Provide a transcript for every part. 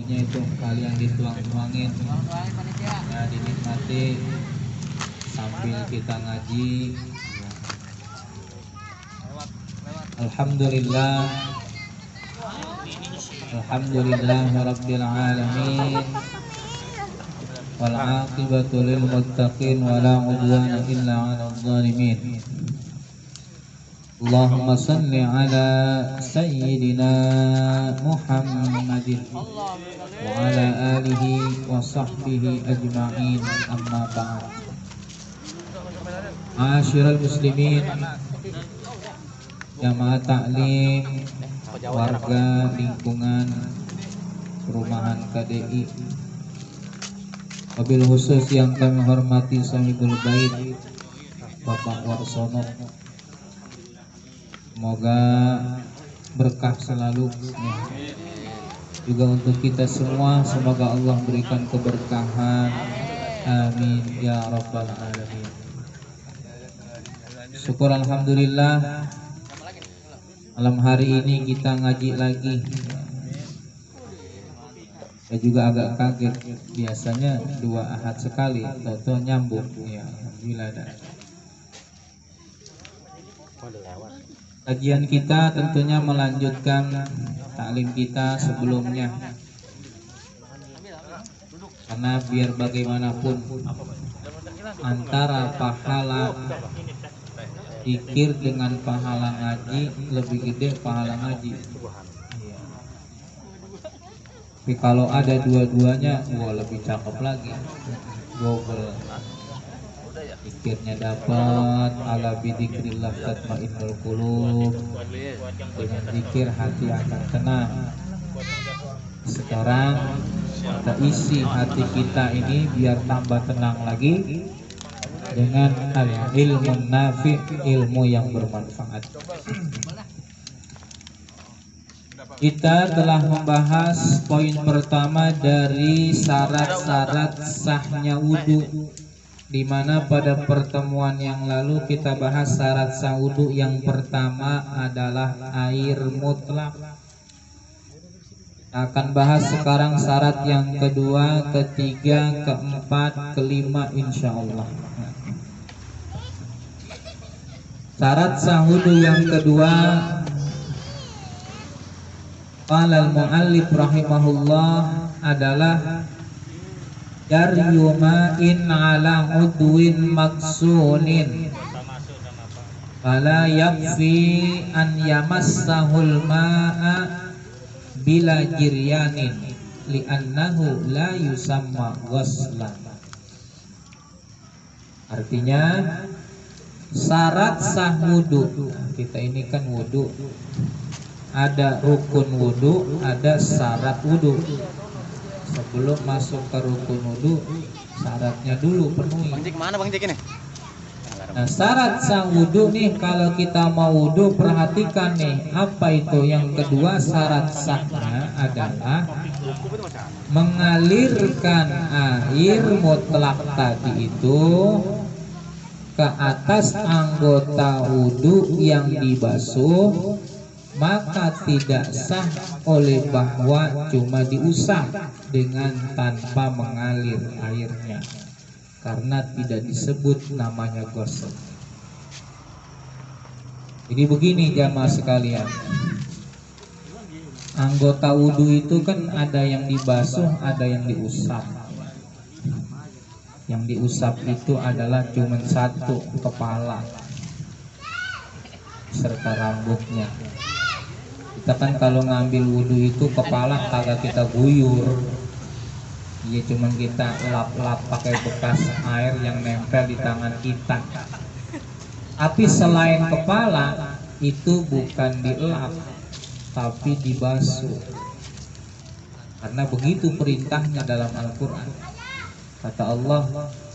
itu kalian dituang-tuangin ya, dinikmati sambil kita ngaji. Alhamdulillah, alhamdulillah rabbil alamin, wal aqibatu lil muttaqin wala udwana illa 'alal zalimin. Allahumma salli ala sayyidina Muhammadin wa ala alihi wa sahbihi ajma'in, amma ba'd. Ma'asyiral muslimin, jamaah taklim, warga lingkungan perumahan KDI, wabil khusus yang kami hormati sahibul bait Bapak Warsono, semoga berkah selalu ya. Juga untuk kita semua, semoga Allah berikan keberkahan, amin ya rabbal alamin. Syukur alhamdulillah, malam hari ini kita ngaji lagi. Saya juga agak kaget, biasanya 2 ahad sekali, toto nyambung ya, alhamdulillah dah. Kajian kita tentunya melanjutkan taklim kita sebelumnya, karena biar bagaimanapun antara pahala zikir dengan pahala ngaji lebih gede pahala ngaji. Tapi kalau ada dua-duanya, wah lebih cakep lagi, double. Zikirnya dapat, ala bidzikrillah tatmainnul qulub. Dengan zikir hati akan tenang. Sekarang kita isi hati kita ini biar tambah tenang lagi dengan ilmu nafi, ilmu yang bermanfaat. Kita telah membahas poin pertama dari syarat-syarat sahnya wudhu, di mana pada pertemuan yang lalu kita bahas syarat sah wudhu yang pertama adalah air mutlak. Akan bahas sekarang syarat yang kedua, ketiga, keempat, kelima insyaallah. Syarat sah wudhu yang kedua, qala al-muallif rahimahullah, adalah jaryuma'in ala udwin maksunin fala yakfi an yamassahul ma'a bila jiryanin li'annahu la yusamma ghuslan. Artinya syarat sah wudu, kita ini kan wudu, ada rukun wudu, ada syarat wudu. Sebelum masuk ke rukun wudu, syaratnya dulu penuhi. Bang Jek mana Bang Jek ini? Nah, syarat sah wudu nih, kalau kita mau wudu perhatikan nih, apa itu yang kedua? Syarat sahnya adalah mengalirkan air mutlak tadi itu ke atas anggota wudu yang dibasuh, maka tidak sah oleh bahwa cuma diusap dengan tanpa mengalir airnya, karena tidak disebut namanya gosok. Jadi begini jamaah sekalian, anggota wudu itu kan ada yang dibasuh, ada yang diusap. Yang diusap itu adalah cuma satu, kepala serta rambutnya. Kita kan kalau ngambil wudhu itu kepala kagak kita guyur, ya cuman kita lap-lap pakai bekas air yang nempel di tangan kita. Tapi selain kepala itu bukan dilap tapi dibasuh, karena begitu perintahnya dalam Al-Quran. Kata Allah,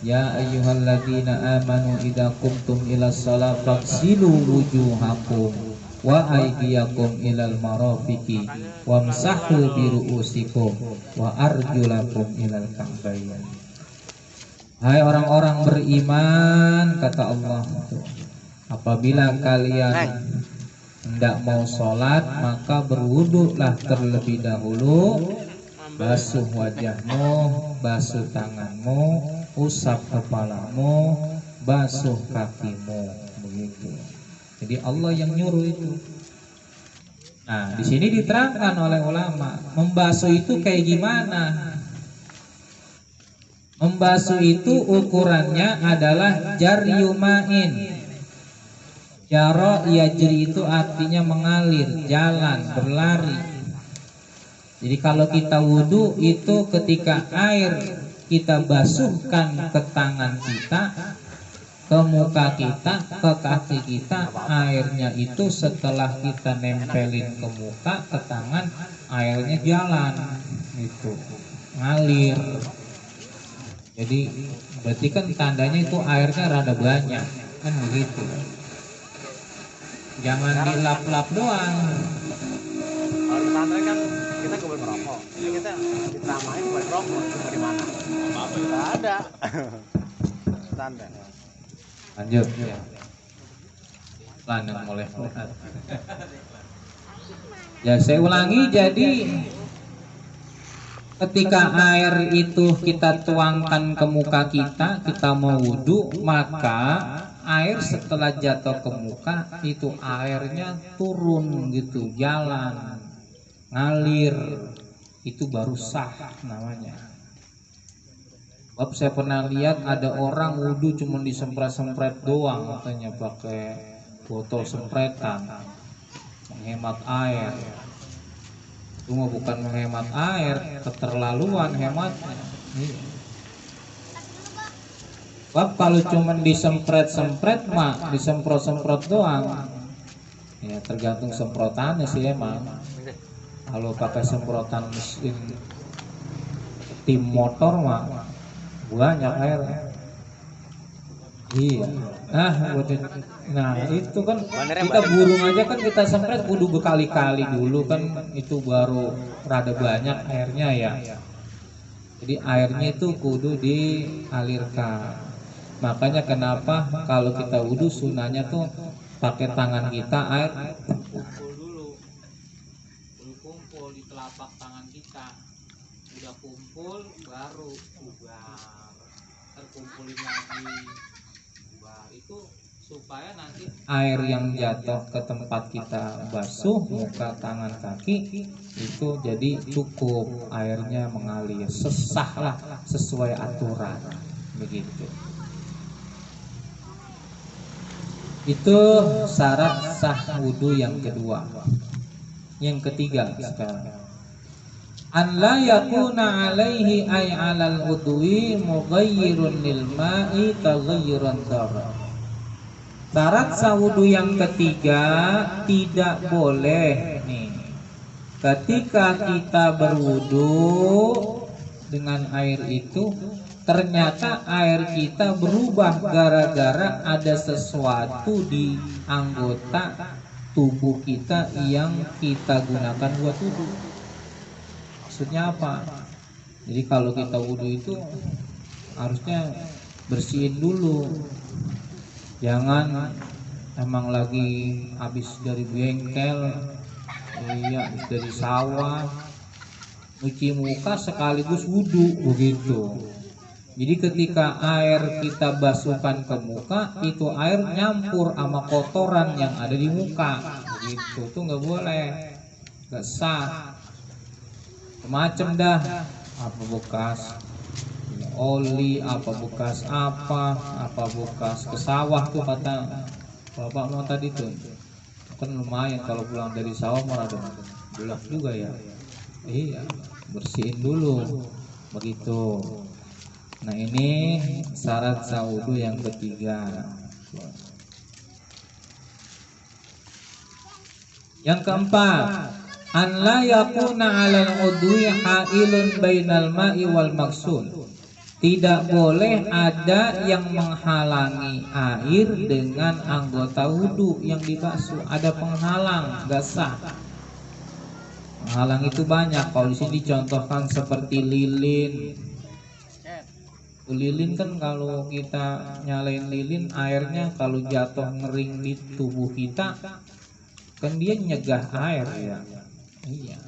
ya ayyuhalladzina amanu idza qumtum ilas shalah faghsilu wujuhakum wa aydiyakum ilal marafiqi wamsahu biru'usikum wa arjulakum ilal ka'bayn. Hai orang-orang beriman, kata Allah, apabila kalian hendak mau sholat, maka berwuduklah terlebih dahulu basuh wajahmu, basuh tanganmu, usap kepalamu, basuh kakimu, begitu. Jadi Allah yang nyuruh itu. Nah, di sini diterangkan oleh ulama, membasuh itu kayak gimana? Membasuh itu ukurannya adalah jaryumain. Jaro yajri itu artinya mengalir, jalan, berlari. Jadi kalau kita wudhu itu ketika air kita basuhkan ke tangan kita, ke muka kita, ke kaki kita, airnya itu setelah kita nempelin ke muka, ke tangan, airnya jalan, itu ngalir. Jadi berarti kan tandanya itu airnya rada banyak, kan begitu. Jangan dilap-lap doang. Kalau di pesantren kan kita gak boleh merokok, kita diceramahin boleh merokok, cuma di mana? Nggak ada. Pesantren. Lanjut ya. Lanang mulai. Ya saya ulangi, jadi ketika air itu kita tuangkan ke muka kita, kita mau wudhu, maka air setelah jatuh ke muka itu airnya turun gitu, jalan, ngalir, itu baru sah namanya. Sebab saya pernah lihat ada orang wudhu cuma disempret-sempret doang, katanya pakai botol sempretan, menghemat air. Itu mah bukan menghemat air, keterlaluan hematnya. Sebab kalau cuma disempret-sempret mah disemprot-semprot doang. Ya tergantung semprotannya sih emang. Kalau pakai semprotan mesin tim motor mah banyak air. Iya. Nah itu kan kita burung aja kan kita semprot kudu berkali-kali dulu kan, itu baru rada banyak airnya ya. Jadi airnya itu kudu dialirkan. Makanya kenapa kalau kita wudhu sunahnya tuh pakai tangan kita air kumpul dulu, kumpul di telapak tangan kita. Udah kumpul baru bubar, terkumpulin lagi bubar. Itu supaya nanti air yang jatuh ke tempat kita basuh muka, tangan, kaki itu jadi cukup, airnya mengalir, sesah lah sesuai aturan, begitu. Itu syarat sah wudhu yang kedua. Yang ketiga sekarang, an la yakuna alaihi ay alal udwi mughayyirun lil ma'i taghayyuran darar. Syarat sah wudhu yang ketiga, tidak boleh nih ketika kita berwudhu dengan air itu ternyata air kita berubah gara-gara ada sesuatu di anggota tubuh kita yang kita gunakan buat wudhu. Maksudnya apa? Jadi kalau kita wudhu itu harusnya bersihin dulu. Jangan emang lagi habis dari bengkel, iya dari sawah, cuci muka sekaligus wudhu begitu. Jadi ketika air kita basuhkan ke muka, itu air nyampur sama kotoran yang ada di muka, begitu. Itu nggak boleh, nggak sah. Macam dah, apa bekas oli, apa bekas apa bekas ke sawah tuh kata bapak mau tadi tuh. Kan lumayan kalau pulang dari sawah malah ada bulak juga ya. Iya, bersihin dulu, begitu. Nah ini syarat sah wudhu yang ketiga. Yang keempat, an la yakuna 'alal udwi ha'ilun bainal ma'i wal maqsul. Tidak boleh ada yang menghalangi air dengan anggota wudhu yang dibasuh. Ada penghalang, nggak sah. Penghalang itu banyak. Kalau di sini dicontohkan seperti lilin. Lilin kan kalau kita nyalain lilin, airnya kalau jatuh ngering di tubuh kita kan dia nyegah air ya. Iya.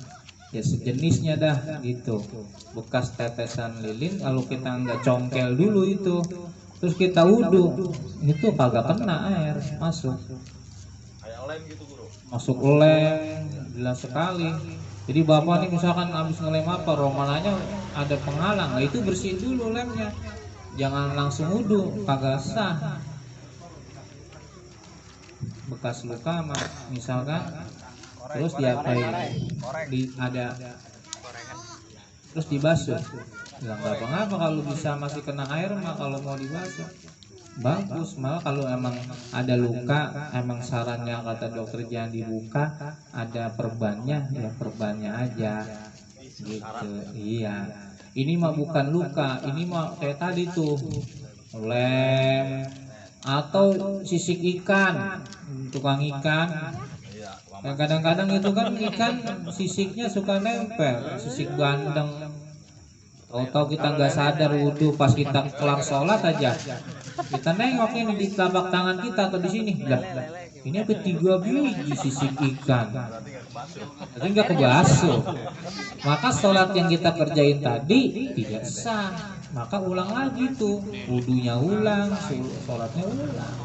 ya sejenisnya dah gitu, bekas tetesan lilin. Kalau kita nggak congkel dulu itu terus kita wudhu, itu kagak kena air masuk. Masuk lem jelas sekali. Jadi bapak nih misalkan habis ngelem apa, romananya ada penghalang, nah itu bersihin dulu lemnya, jangan langsung wudhu, kagak sah. Bekas luka misalkan terus diapain, ada terus dibasuh, bilang nggak apa-apa kalau bisa masih kena air mah, kalau mau dibasuh bagus. Malah kalau emang ada luka, emang sarannya kata dokter jangan dibuka, ada perbannya ya perbannya aja gitu. Iya, ini mah bukan luka, ini mah kayak tadi tuh lem atau sisik ikan, tukang ikan. Kadang-kadang itu kan ikan sisiknya suka nempel, sisik bandeng. Tahu-tahu kita nggak sadar wudhu, pas kita kelar sholat aja kita nengok ini di telapak tangan kita atau di sini, lah ini ada 3 biji sisik ikan, tapi nggak kebasuh. Maka sholat yang kita kerjain tadi tidak sah, maka ulang lagi tuh, wudhunya ulang, sholatnya ulang.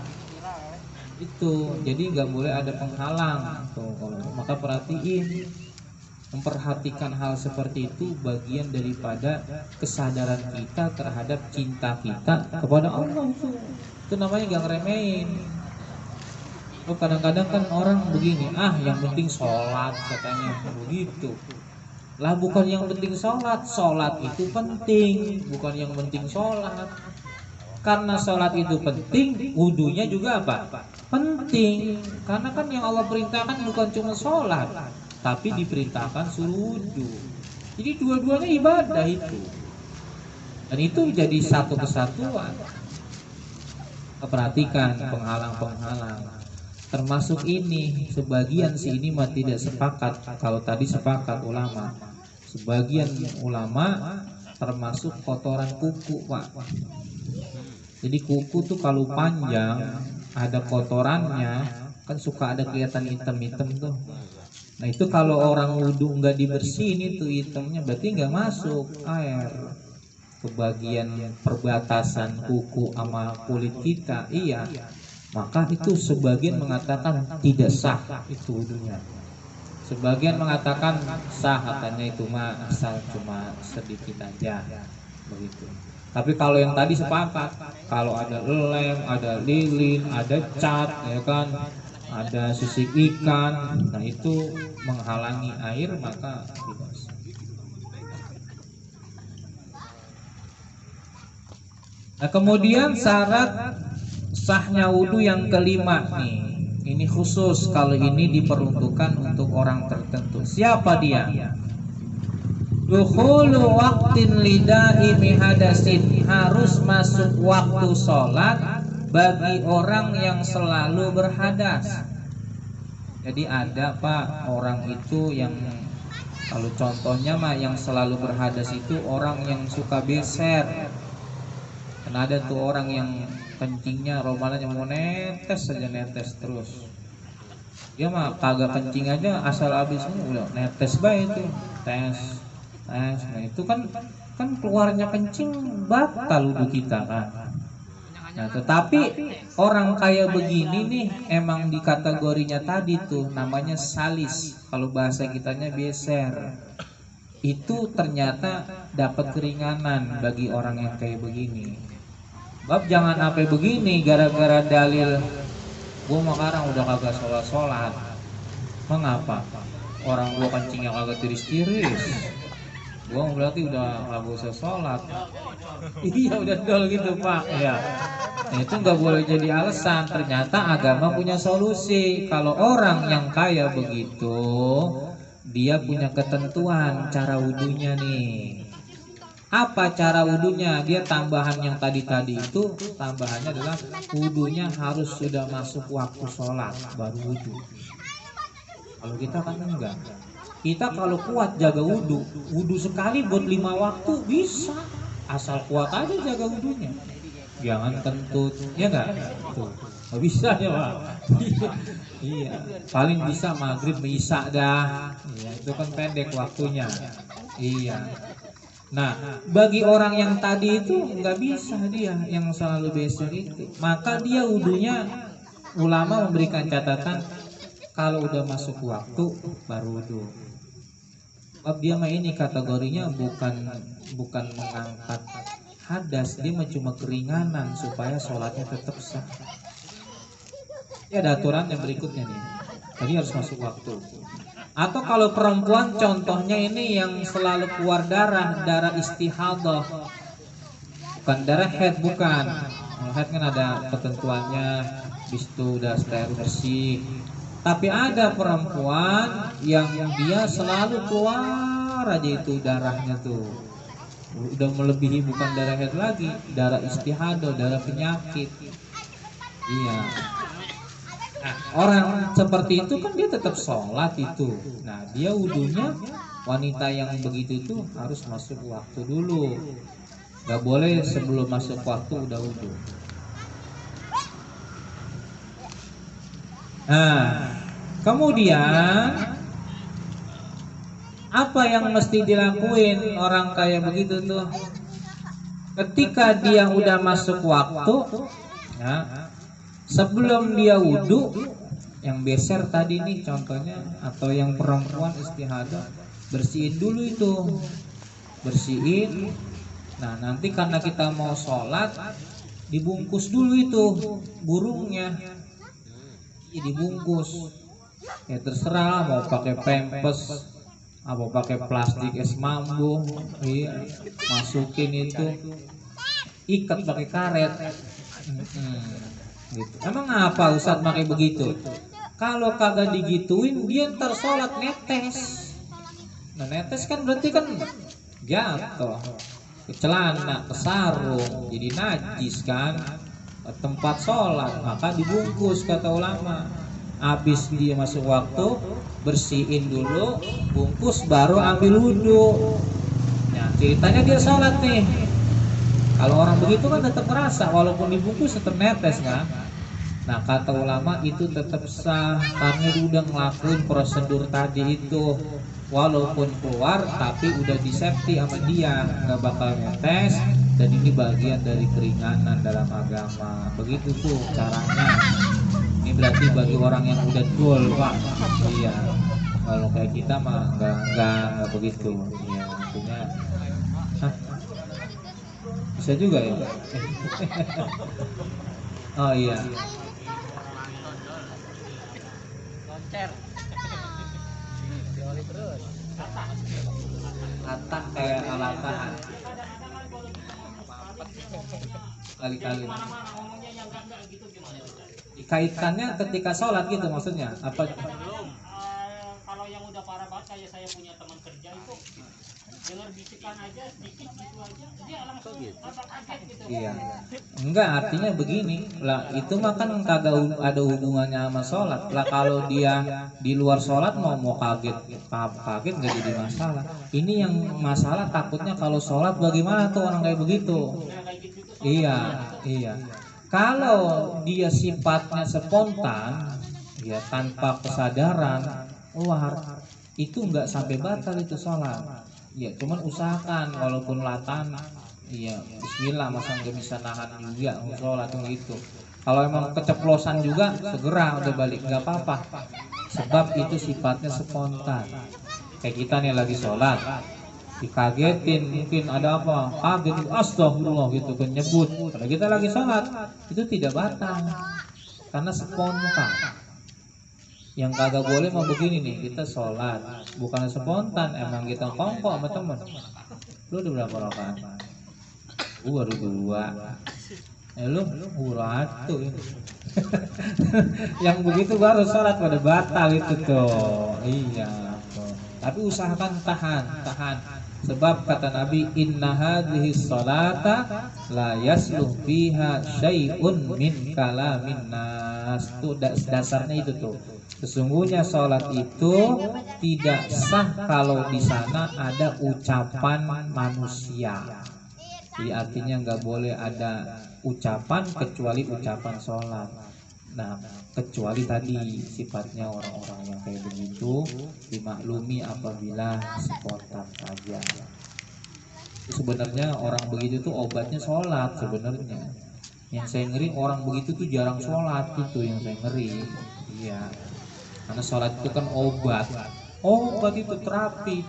Itu jadi nggak boleh ada penghalang tuh. Maka perhatiin, memperhatikan hal seperti itu bagian daripada kesadaran kita terhadap cinta kita kepada Allah. Itu namanya gak ngeremehin. Oh, kadang-kadang kan orang begini, yang penting sholat katanya begitu. Lah bukan yang penting sholat, sholat itu penting, bukan yang penting sholat. Karena sholat itu penting, wudhunya juga apa? Penting. Karena kan yang Allah perintahkan bukan cuma sholat, tapi diperintahkan suruh wudhu. Jadi dua-duanya ibadah itu, dan itu jadi satu kesatuan. Perhatikan penghalang-penghalang, termasuk ini. Sebagian ini mah tidak sepakat. Kalau tadi sepakat ulama, sebagian ulama termasuk kotoran kuku, Pak. Jadi kuku tuh kalau panjang ada kotorannya, kan suka ada kelihatan hitam-hitam tuh. Nah itu kalau orang wudhu nggak dibersihin itu hitamnya, berarti nggak masuk air ke bagian perbatasan kuku sama kulit kita. Iya, maka itu sebagian mengatakan tidak sah itu wudhunya. Sebagian mengatakan sah, katanya itu mah asal cuma sedikit aja begitu. Tapi kalau yang tadi sepakat, kalau ada lem, ada lilin, ada cat, ya kan, ada sisik ikan, nah itu menghalangi air, maka tidak sah. Nah kemudian syarat sahnya wudhu yang kelima nih, ini khusus, kalau ini diperuntukkan untuk orang tertentu. Siapa dia? Dukhulu waqtin lidaimi hadasin, harus masuk waktu sholat bagi orang yang selalu berhadas. Jadi ada Pak orang itu yang, kalau contohnya mah yang selalu berhadas itu orang yang suka beser. Karena ada tuh orang yang kencingnya romananya mau netes saja, netes terus. Dia mah kagak kencing aja asal habis udah netes baik itu, tes. Nah itu kan keluarnya kencing batal wudhu kita kan. Nah tetapi orang kayak begini nih emang di kategorinya tadi tuh namanya salis, kalau bahasa kitanya beser. Itu ternyata dapat keringanan bagi orang yang kayak begini. Bab jangan sampai begini gara-gara dalil gua sekarang udah kagak sholat. Mengapa? Orang gua kencingnya kagak tiris-tiris, gua berarti udah kagak usah sholat. Iya udah dol gitu Pak ya. Nah, itu nggak boleh jadi alasan. Ternyata agama punya solusi. Kalau orang yang kaya begitu, dia punya ketentuan cara wudhunya nih. Apa cara wudhunya? Dia tambahan yang tadi itu, tambahannya adalah wudhunya harus sudah masuk waktu sholat baru wudhu. Kalau kita kan enggak. Kita kalau kuat jaga wudhu, wudhu sekali buat 5 waktu bisa, asal kuat aja jaga wudhunya. Jangan kentut, ya enggak? Tuh. Nggak bisa ya Pak. Iya, paling bisa maghrib isya dah. Iya, itu kan pendek waktunya. Iya. Nah, bagi orang yang tadi itu nggak bisa dia yang selalu beser itu. Maka dia wudunya, ulama memberikan catatan kalau udah masuk waktu baru wudu. Sebab dia mah ini kategorinya bukan mengangkat hadas, dia mah cuma keringanan supaya sholatnya tetap sah. Ya ada aturan yang berikutnya nih. Tadi harus masuk waktu. Atau kalau perempuan contohnya ini yang selalu keluar darah istihadah. Bukan darah haid, bukan. Kalau haid kan ada ketentuannya, bis itu udah steril bersih. Tapi ada perempuan yang dia selalu keluar aja itu darahnya tuh. Udah melebihi bukan darah haid lagi, darah istihadah, darah penyakit. Iya. Nah, orang seperti itu kan dia tetap sholat itu. Nah, dia wudunya, wanita yang begitu itu harus masuk waktu dulu. Gak boleh sebelum masuk waktu udah wudu. Nah, kemudian apa yang mesti dilakuin orang kayak begitu tuh? Ketika dia udah masuk waktu, ya, sebelum dia wudhu, yang beser tadi nih contohnya, atau yang perempuan istihadah, bersihin dulu itu, bersihin. Nah nanti karena kita mau sholat, dibungkus dulu itu burungnya, dibungkus. Ya terserah mau pakai pempes, apa pakai plastik es mambo, iya, masukin itu, ikat pakai karet. Gitu. Emang apa Ustadz pakai begitu? Kalau kagak digituin dia ntar sholat netes. Nah netes kan berarti kan jatuh ke celana, ke sarung, jadi najis kan, ke tempat sholat. Maka dibungkus kata ulama. Habis dia masuk waktu, bersihin dulu, bungkus, baru ambil wudhu. Nah ceritanya dia sholat nih. Kalau orang begitu kan tetap merasa walaupun dibungkus tetap netes kan. Nah kata ulama itu tetap sah karena udah ngelakuin prosedur tadi itu. Walaupun keluar tapi udah di safety sama dia, nggak bakal netes. Dan ini bagian dari keringanan dalam agama. Begitu tuh caranya. Ini berarti bagi orang yang udah dul Pak. Iya. Kalau kayak kita mah nggak begitu. Iya artinya. Bisa juga ya. Oh iya. Latak kayak alatan. Kali-kali. Kaitannya ketika sholat gitu maksudnya apa? Kalau yang udah parah banget kayak saya punya teman kerja itu dengar bisikan aja sedikit gitu aja dia langsung kaget gitu. Iya. Enggak, artinya begini lah, itu mah kan kagak ada hubungannya sama sholat lah. Kalau dia di luar sholat mau kaget nggak jadi masalah. Ini yang masalah takutnya kalau sholat bagaimana tuh orang kayak begitu. Iya. Kalau dia sifatnya spontan, ya tanpa kesadaran keluar, itu nggak sampai batal itu sholat. Ya cuman usahakan walaupun latan, iya bismillah, masa nggak bisa nahan juga sholat gitu. Kalau emang keceplosan juga segera udah balik, nggak apa-apa, sebab itu sifatnya spontan. Kayak kita nih lagi sholat dikagetin, mungkin ada apa, kaget, astagfirullah gitu kan nyebut. Kalau kita lagi sholat itu tidak batal karena spontan. Yang kagak boleh mau begini nih, kita sholat bukan spontan, emang kita kongkok sama temen. Lu udah berapa rakaat? Gua baru 2. Lu uratu ini. Yang begitu baru sholat pada batal itu tuh. Iya tuh. Tapi usahakan tahan. Sebab kata Nabi, inna hadhihi sholata la yasluh fiha syai'un min kalamin nas. Tuh dasarnya itu tuh. Sesungguhnya sholat itu tidak sah kalau di sana ada ucapan manusia. Jadi artinya nggak boleh ada ucapan kecuali ucapan sholat. Nah, kecuali tadi sifatnya orang-orang yang kayak begitu dimaklumi apabila spontan saja. Sebenarnya orang begitu tuh obatnya sholat sebenarnya. Yang saya ngeri orang begitu tuh jarang sholat, itu yang saya ngeri. Iya, karena sholat itu kan obat. Obat itu terapi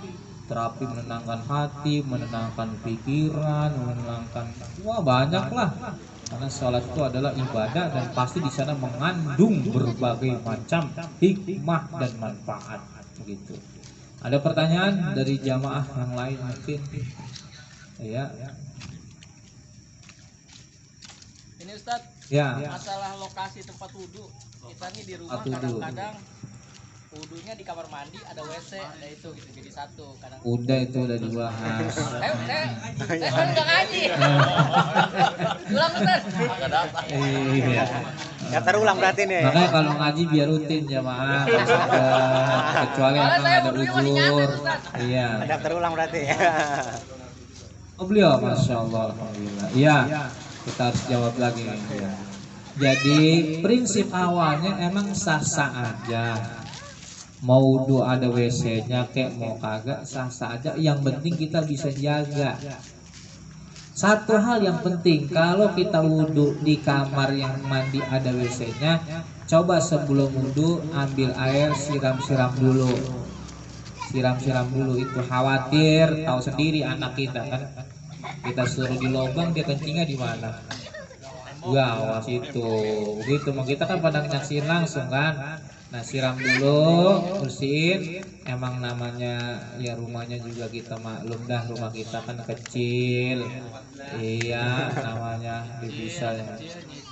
menenangkan hati, menenangkan pikiran, menenangkan, wah banyak lah. Karena sholat itu adalah ibadah dan pasti di sana mengandung berbagai macam hikmah dan manfaat begitu. Ada pertanyaan dari jamaah yang lain mungkin? Ya. Ini Ustadz, Ya. masalah lokasi tempat wudhu. Kita nih di rumah Tempat wudhu. kadang-kadang wudhunya di kamar mandi ada WC, ada itu gitu jadi satu. Kadang Udah itu udah dibahas. saya kan udah ngaji. Ulang Ustadz. Iya. Ya terulang berarti nih. Makanya kalau ngaji biar rutin jamaah, kecuali Soalnya emang saya ada wudhunya masih nyampe, uzur. Ustaz. Iya. Ada terulang berarti. Oh beliau, masya Allah, alhamdulillah. Iya, kita harus jawab lagi. Ya. Jadi prinsip awalnya emang sah-sah aja. Mau wudhu ada WC-nya kek mau kagak sah-sah aja. Yang penting kita bisa jaga. Satu hal yang penting, kalau kita wudhu di kamar yang mandi ada WC-nya, coba sebelum wudhu ambil air siram-siram dulu. Siram-siram dulu, itu khawatir, tahu sendiri anak kita kan. Kita suruh di lubang, dia kencingnya di mana? Awas itu. Begitu, mau kita kan pada nyaksiin langsung kan. Nah, siram dulu, bersihin. Emang namanya ya rumahnya juga kita maklum dah, rumah kita kan kecil. Iya, namanya bisa ya.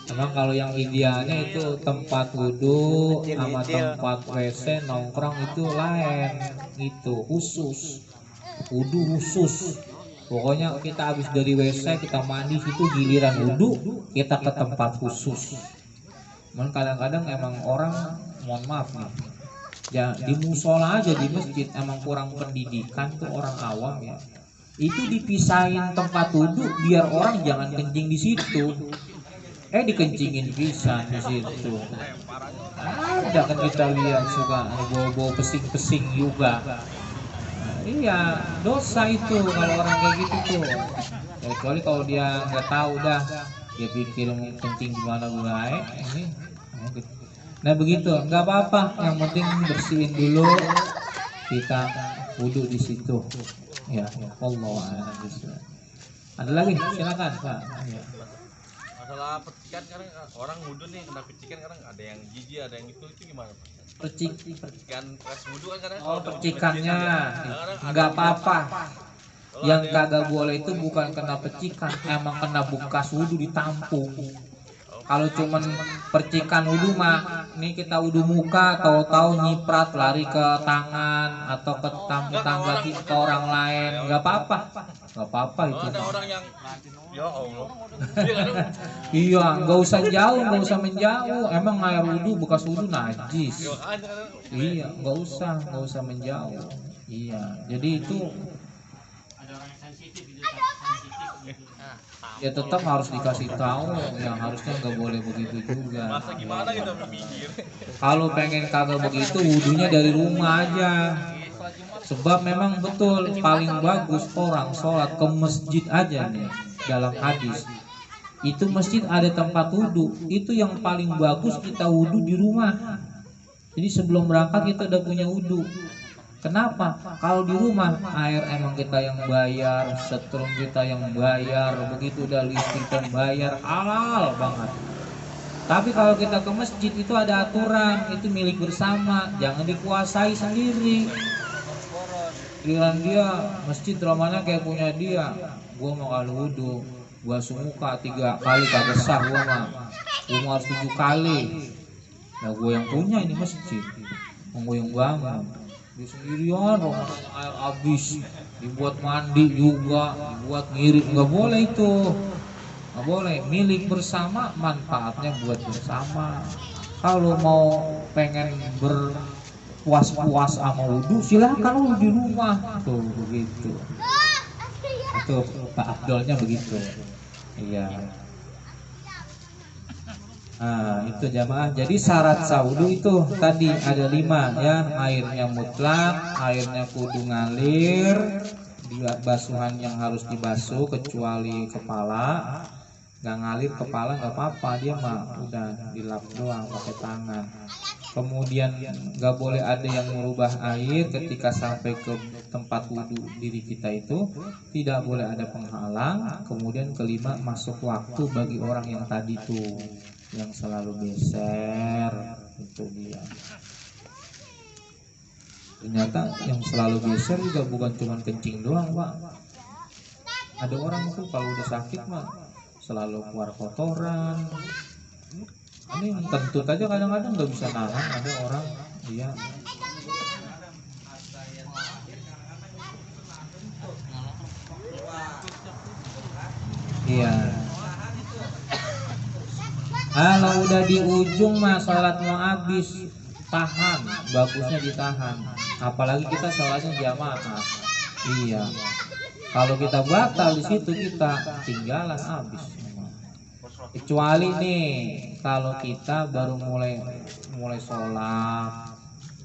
Emang kalau yang idealnya itu tempat wudhu sama tempat WC nongkrong itu lain, itu khusus. Wudhu khusus. Pokoknya kita habis dari WC kita mandi situ, giliran wudhu kita ke tempat khusus. Cuman kadang-kadang emang orang, mohon maaf nih, ya di musola aja di masjid emang kurang pendidikan tuh orang awam ya. Itu dipisahin tempat wudhu biar orang jangan kencing di situ. Dikencingin bisa di situ. Ada kan kita lihat suka bau-bau pesing-pesing juga. Iya, dosa itu kalau orang kayak gitu tuh. Ya, kecuali kalau dia nggak tahu dah, dia pikir kencing gimana gue ini. Nah begitu, nggak apa-apa. Yang penting bersihin dulu, kita wudhu di situ. Ya, Allah a'lam. Ada lagi, silakan Pak. Ya. Masalah percikan kadang orang wudhu nih kena percikan, kadang ada yang jijik, ada yang itu gimana? Percikan pas wudhu kan kadang. Oh, percikannya nggak apa-apa. Yang kagak boleh itu bukan kena percikan, emang kena bekas wudhu ditampung. Kalau cuman percikan wudhu mah, nih kita wudhu muka, tahu-tahu nyiprat lari ke tangan atau ke tangga kita orang lain, nggak apa-apa itu. Ada orang yang ya Allah. Iya, nggak usah jauh, nggak usah menjauh. Emang air wudhu bekas wudhu najis. Iya, nggak usah menjauh. Iya, jadi itu Ada orang yang sensitif gitu, sensitif gitu. ya tetap harus dikasih tahu, yang harusnya nggak boleh begitu juga. Masa gimana kita berpikir? Kalau pengen kagak begitu, wudhunya dari rumah aja. Sebab memang betul paling bagus orang sholat ke masjid aja nih. Dalam hadis itu masjid ada tempat wudhu, itu yang paling bagus kita wudhu di rumah. Jadi sebelum berangkat kita udah punya wudhu. Kenapa? Kalau di rumah air emang kita yang bayar, setrum kita yang bayar, begitu udah listrik dan bayar, halal banget. Tapi kalau kita ke masjid itu ada aturan, itu milik bersama, jangan dikuasai sendiri. Giliran dia masjid ramanya kayak punya dia, gua mau kalau wudhu, gua sumuka 3 kali kagak sah, gua harus 7 kali. Nah gua yang punya ini masjid, gua yang bangun. Di sendirian air habis, dibuat mandi juga, dibuat ngirit, nggak boleh itu, nggak boleh. Milik bersama, manfaatnya buat bersama. Kalau mau pengen berpuas-puas sama wudhu, silakan wudhu di rumah tuh begitu. Itu Pak Abdulnya begitu. Iya. Nah, itu jamaah. Jadi syarat saudu itu tadi ada 5 ya. Airnya mutlak, airnya kudu ngalir, basuhan yang harus dibasuh kecuali kepala. Nggak ngalir kepala nggak apa-apa, dia mah udah dilap doang pakai tangan. Kemudian nggak boleh ada yang merubah air ketika sampai ke tempat wudhu diri kita itu, tidak boleh ada penghalang. Kemudian kelima, masuk waktu bagi orang yang tadi tuh yang selalu geser, itu dia. Ternyata yang selalu geser juga bukan cuma kencing doang, Pak. Ada orang tuh kalau udah sakit mah selalu keluar kotoran. Ini kentut aja kadang-kadang nggak bisa nahan, ada orang dia. Iya. Kalau udah di ujung mah sholat mau habis, tahan, bagusnya ditahan. Apalagi kita sholatnya jamaah. Iya. Kalau kita batal di situ kita tinggalan habis. Kecuali nih kalau kita baru mulai sholat,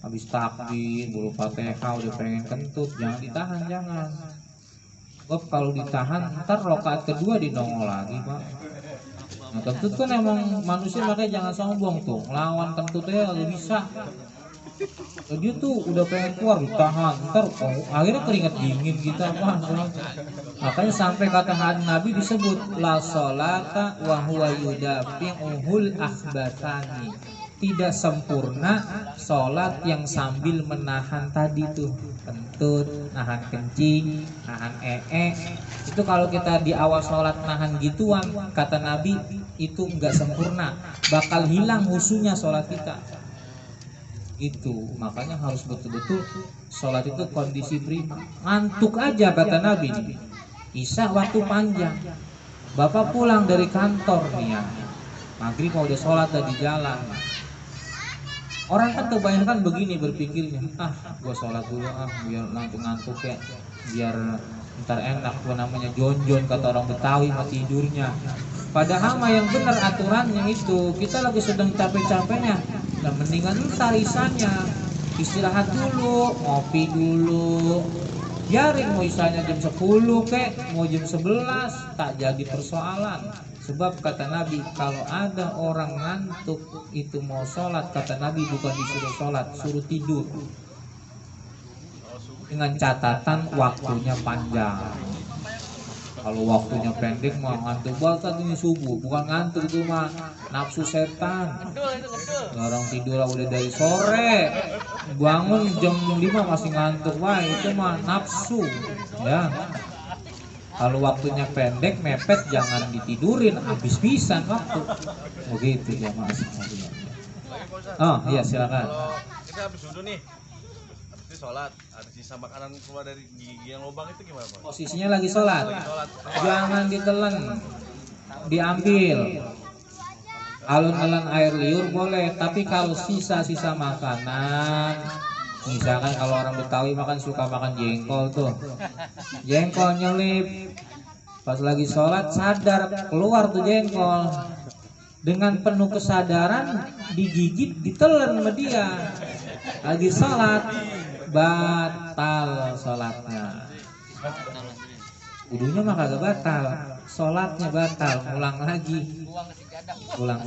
habis takbir, baru Fatihah udah pengen kentut, jangan ditahan, jangan. Sebab kalau ditahan ntar rakaat kedua dinongol lagi, Pak. Nah, kentut kan emang manusia, makanya jangan sombong tuh, lawan kentutnya nggak bisa. Dia tuh udah pengen keluar ditahan, ntar akhirnya keringat dingin kita apa. Makanya sampai kata Nabi disebut la sholata wa huwa yudafi'uhul akhbathani. Tidak sempurna sholat yang sambil menahan tadi tuh kentut, nahan kencing, nahan itu kalau kita di awal sholat nahan gituan, kata Nabi itu enggak sempurna, bakal hilang khusyuknya sholat kita. Itu makanya harus betul-betul sholat itu kondisi prima. Ngantuk aja kata Nabi, Isya waktu panjang, bapak pulang dari kantor nih ya, maghrib mau udah sholat dari jalan. Orang kan kebanyakan begini berpikirnya, gua sholat dulu biar ngantuk ya, biar ntar enak, gua namanya jonjon kata orang Betawi mah tidurnya. Padahal mah yang benar aturannya itu, kita lagi sedang capek-capeknya, dan mendingan ntar isanya istirahat dulu, ngopi dulu, biarin mau isanya jam 10 kek, mau jam 11 tak jadi persoalan. Sebab kata Nabi kalau ada orang ngantuk itu mau sholat, kata Nabi bukan disuruh sholat, suruh tidur, dengan catatan waktunya panjang. Kalau waktunya pendek mah ngantuk banget ini subuh, bukan ngantuk itu mah nafsu setan. Orang tidur udah dari sore, bangun jam 5 masih ngantuk, wah itu mah nafsu ya. Kalau waktunya pendek mepet jangan ditidurin, habis pisan waktu. Begitu jamaah sekalian. Oh iya silakan. Kalau kita habis wudhu nih, habis itu sholat, ada sisa makanan keluar dari gigi yang lubang itu gimana, Pak? Posisinya lagi sholat, Sholat. jangan ditelan, diambil. Alun-alun air liur boleh, tapi kalau sisa-sisa makanan, misalkan kalau orang Betawi makan suka makan jengkol tuh, jengkol nyelip, pas lagi sholat sadar keluar tuh jengkol, dengan penuh kesadaran digigit, ditelan sama dia, lagi sholat, batal sholatnya. Wudunya mah kagak batal, sholatnya batal, ulang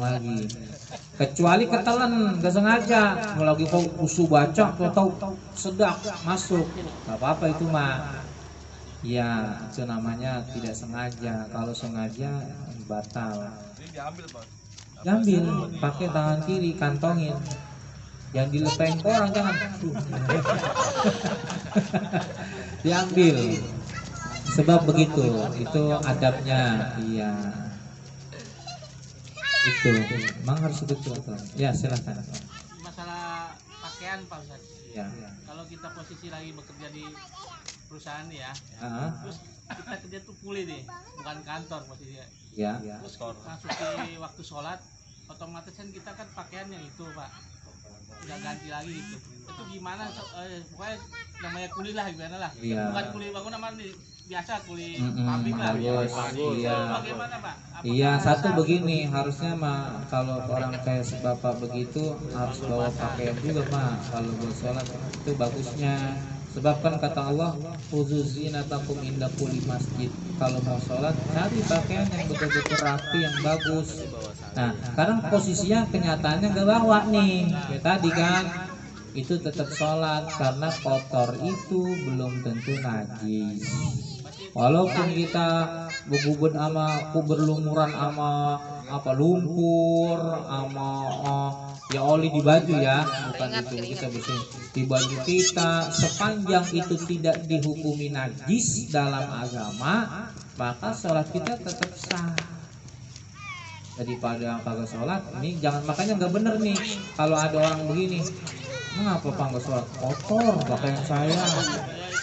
lagi. Kecuali ketelan, gak sengaja, mau lagi usu baca, atau sedak masuk, gak apa-apa itu mah. Ya itu namanya tidak sengaja. Kalau sengaja batal. Ini diambil, Pak. Diambil, pakai tangan kiri, kantongin. Yang dilepeng ke orang jangan. Diambil. Sebab begitu, itu adabnya. Iya. Itu memang harus betul. Ya silakan. Masalah pakaian Pak Ustaz. Ya. Kalau kita posisi lagi bekerja di perusahaan ya, Ah, terus kita kerja tuh pulih nih, bukan kantor posisinya. ya. Terus masuk di waktu sholat, otomatis kan kita kan pakaian yang itu Pak, udah ganti lagi gitu. itu gimana pokoknya namanya kuli lah gimana lah. Iya. Bukan kuli bangun nama biasa kuli Mm-mm, pabrik lah. bagus. Itu Iya. bagaimana Pak? Apakah Iya, satu harus- begini, harusnya mah kalau orang kayak si bapak begitu harus bawa pakaian juga mah kalau buat sholat itu bagusnya. Sebab kan kata Allah, "Khuzuzinatakum inda kulli masjid." Kalau mau sholat cari pakaian yang betul-betul rapi, yang bagus. Nah, sekarang posisinya kenyataannya nggak bawa nih, kayak tadi kan. Itu tetap sholat karena kotor itu belum tentu najis. Walaupun kita begubun sama berlumuran sama apa lumpur sama ya oli di baju ya, bukan itu kita bersihin di baju kita, sepanjang itu tidak dihukumi najis dalam agama, maka sholat kita tetap sah. Daripada kagak sholat, ini jangan, makanya nggak bener nih kalau ada orang begini, mengapa pak nggak sholat, kotor pakaian saya.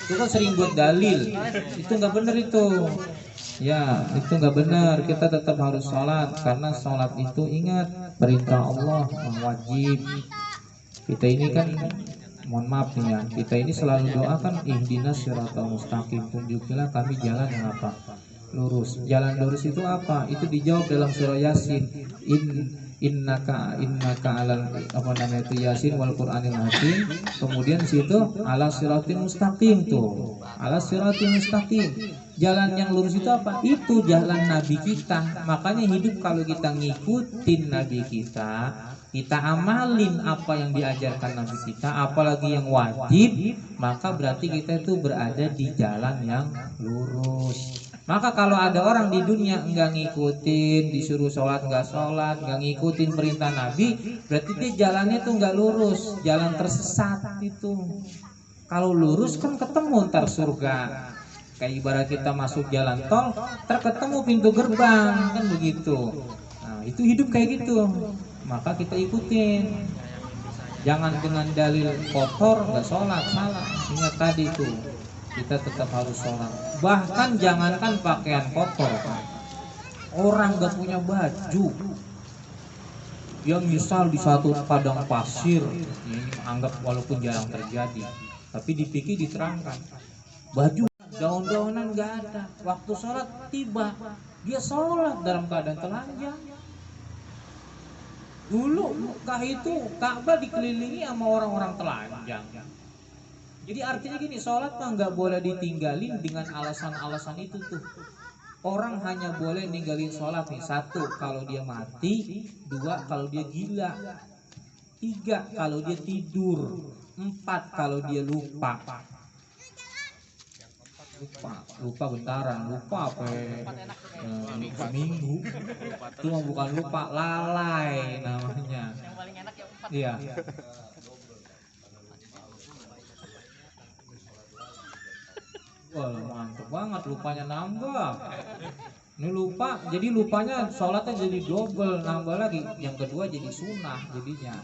Itu kan sering buat dalil, itu nggak benar itu. Ya, itu nggak benar. Kita tetap harus sholat karena sholat itu ingat perintah Allah yang wajib. Kita ini kan, mohon maaf nih ya, kita ini selalu doakan ihdinas siratal mustaqim, tunjukilah kami jalan yang apa? Lurus. Jalan lurus itu apa? Itu dijawab dalam surah Yasin. Innaka alal apa namanya itu Yasin wal Qur'anil Hakim. Kemudian situ ala siratil mustaqim tuh. Ala siratil mustaqim. Jalan yang lurus itu apa? Itu jalan Nabi kita. Makanya hidup kalau kita ngikutin Nabi kita amalin apa yang diajarkan Nabi kita, apalagi yang wajib, maka berarti kita itu berada di jalan yang lurus. Maka kalau ada orang di dunia enggak ngikutin, disuruh sholat enggak sholat, enggak ngikutin perintah Nabi, berarti dia jalannya tuh enggak lurus, jalan tersesat itu. Kalau lurus kan ketemu ntar surga. Kayak ibarat kita masuk jalan tol, terketemu pintu gerbang, kan begitu. Nah, itu hidup kayak gitu. Maka kita ikutin. Jangan dengan dalil kotor enggak sholat, salah. Ingat tadi itu. Kita tetap harus sholat. Bahkan jangankan pakaian kotor, orang gak punya baju, yang misal di satu padang pasir, ini anggap walaupun jarang terjadi, tapi dipikir diterangkan, baju daun-daunan gak ada. Waktu sholat tiba, dia sholat dalam keadaan telanjang. Dulu Ka'bah dikelilingi sama orang-orang telanjang. Jadi artinya gini, sholat mah nggak boleh ditinggalin dengan alasan-alasan itu tuh. Orang hanya boleh ninggalin sholat nih, 1 kalau dia mati, 2 kalau dia gila, 3 kalau dia tidur, 4 kalau dia lupa bentaran, lupa apa seminggu. Itu mah bukan lupa, lalai namanya. Yang paling enak ya 4. Iya. Wah, mantep banget, lupanya nambah. Ini lupa, jadi lupanya sholatnya jadi double, nambah lagi. Yang kedua jadi sunnah jadinya,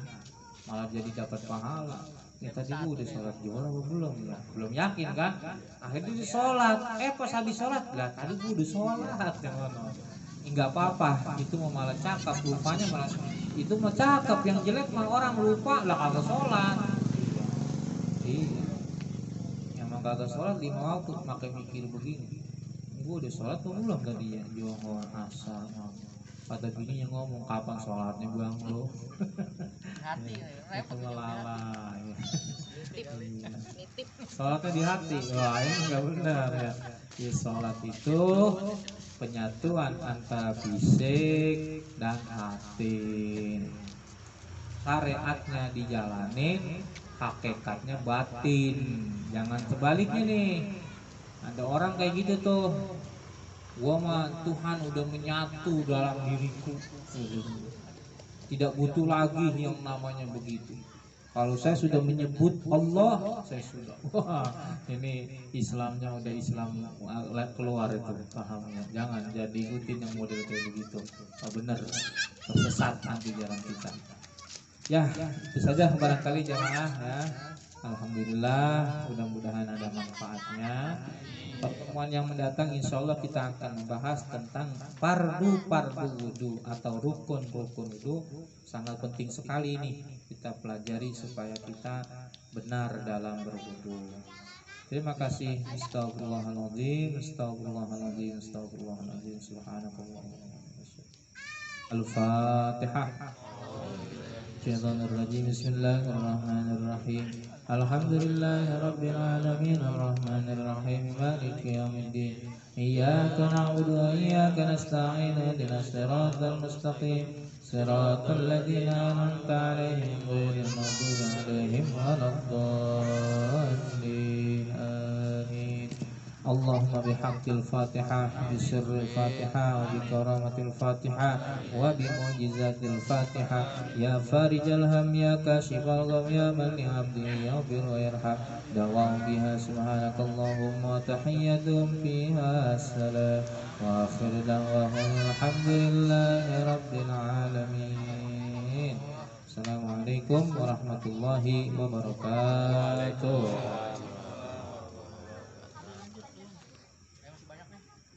malah jadi dapat pahala. Ya tadi gua udah sholat juga apa belum ya? Belum yakin kan? Akhirnya dia sholat. Pas habis sholat, lah tadi gua udah sholat yang mana? Enggak apa-apa, itu malah cakep, lupanya malah itu mah cakep. Yang jelek mah orang lupa lah kagak sholat. Iya. Kagak sholat 5 waktu, makai mikir begini, gue udah sholat tuh belum tadi ya, jongo asal kata bininya ngomong kapan sholatnya bang lo. Hati repot Itu melalai. nitip. Sholatnya di hati, wah ini nggak benar ya. Ya sholat itu penyatuan antara fisik dan hati. Syariatnya dijalanin, hakikatnya batin. Jangan sebaliknya nih. Ada orang kayak gitu tuh, gua mah Tuhan udah menyatu dalam diriku, tidak butuh lagi yang namanya begitu. Kalau saya sudah menyebut Allah, saya sudah. Wah, ini Islamnya udah Islam keluar itu pahamnya. Jangan jadi ikutin yang model kayak begitu. Bener, tersesat nanti jalan kita. Ya, itu saja barangkali jamaah ya. Alhamdulillah, mudah-mudahan ada manfaatnya. Pertemuan pertemuan yang mendatang insya Allah kita akan membahas tentang fardu wudu atau rukun wudu. Sangat penting sekali ini kita pelajari supaya kita benar dalam berwudu. Terima kasih. Astagfirullahaladzim, astagfirullahaladzim, astagfirullahaladzim. Subhanakallahumma. Al-Fatihah. Syaitanirrajim. Bismillahirrahmanirrahim. Alhamdulillahirabbil alamin arrahmanir rahim maliki yaumiddin. Iyyaka na'budu wa iyyaka nasta'in ihdinas siratal mustaqim siratal ladzina an'amta 'alaihim ghairil maghdubi 'alaihim waladdallin. Amin. Allahumma bihaqqil Fatihah, bisirril Fatihah, wa bikaramatil Fatihah, wa bimu'jizatil Fatihah, ya farijal ham, ya kashifal gham, ya man li 'abdihi yaghfir wa yarham. Dawam biha subhanakallahumma wa tahiyyatuhum fiha assalam. Wa akhir da'wahum alhamdulillahi rabbil alamin. Assalamualaikum warahmatullahi wabarakatuh.